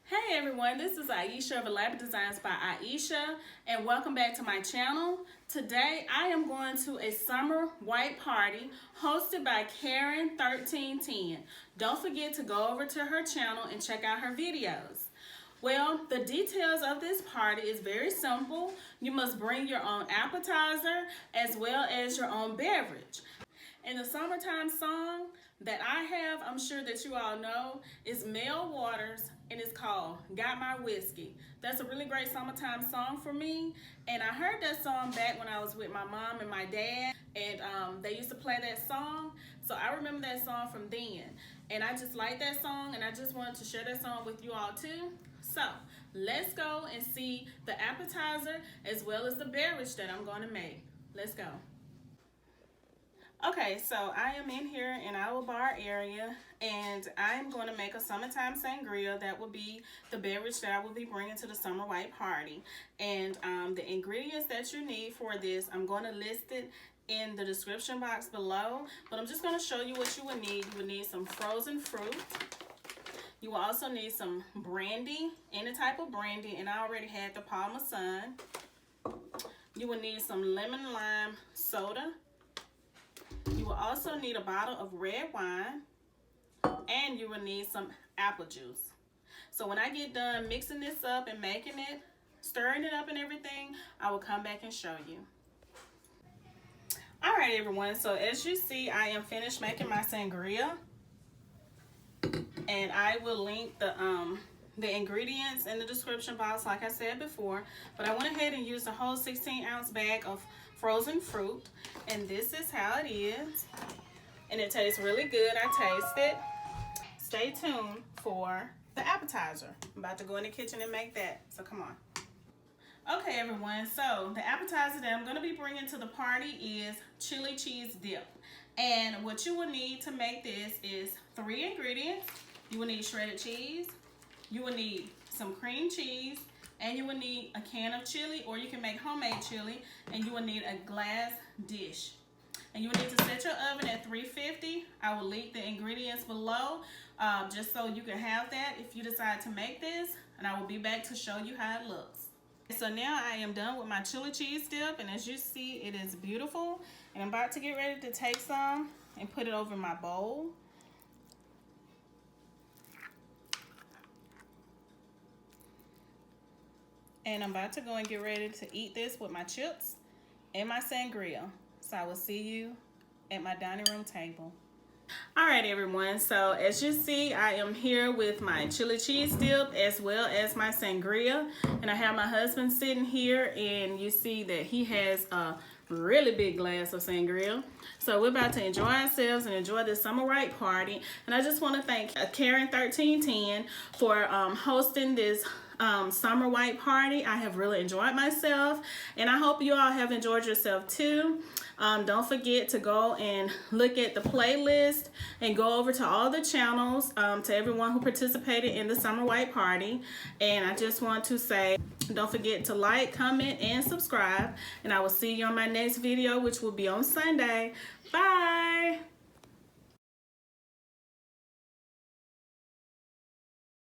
Hey everyone, this is Ieasha of Elaborate Designs by Ieasha, and welcome back to my channel. Today I am going to a summer white party hosted by Karen1310. Don't forget to go over to her channel and check out her videos. Well, the details of this party is very simple. You must bring your own appetizer as well as your own beverage. And the summertime song that I have, I'm sure that you all know, is Mel Waters, and it's called Got My Whiskey. That's a really great summertime song for me, and I heard that song back when I was with my mom and my dad, and they used to play that song, so I remember that song from then. And I just like that song, and I just wanted to share that song with you all too. So let's go and see the appetizer as well as the beverage that I'm going to make. Let's go. Okay, so I am in here in our bar area, and I'm going to make a summertime sangria. That will be the beverage that I will be bringing to the summer white party. And the ingredients that you need for this, I'm going to list it in the description box below, but I'm just going to show you what you would need. You would need some frozen fruit. You will also need some brandy, any type of brandy, and I already had the Paul Masson. You will need some lemon lime soda. You will also need a bottle of red wine, and you will need some apple juice. So when I get done mixing this up and making it, stirring it up and everything, I will come back and show you. All right, everyone, so as you see, I am finished making my sangria, and I will link the ingredients in the description box like I said before, but I went ahead and used a whole 16-ounce bag of frozen fruit, and this is how it is, and it tastes really good. I taste it. Stay tuned for the appetizer. I'm about to go in the kitchen and make that, so come on. Okay, everyone, so the appetizer that I'm going to be bringing to the party is chili cheese dip, and what you will need to make this is 3 ingredients. You will need shredded cheese, you will need some cream cheese, and you will need a can of chili, or you can make homemade chili, and you will need a glass dish. And you will need to set your oven at 350. I will link the ingredients below just so you can have that if you decide to make this, and I will be back to show you how it looks. So now I am done with my chili cheese dip, and as you see, it is beautiful, and I'm about to get ready to take some and put it over my bowl. And I'm about to go and get ready to eat this with my chips and my sangria. So I will see you at my dining room table. All right, everyone. So as you see, I am here with my chili cheese dip as well as my sangria. And I have my husband sitting here, and you see that he has a really big glass of sangria. So we're about to enjoy ourselves and enjoy this summer white party. And I just want to thank Karen1310 for hosting this summer white party. I have really enjoyed myself, and I hope you all have enjoyed yourself too. Don't forget to go and look at the playlist and go over to all the channels to everyone who participated in the summer white party. And I just want to say, don't forget to like, comment, and subscribe, and I will see you on my next video, which will be on Sunday. Bye.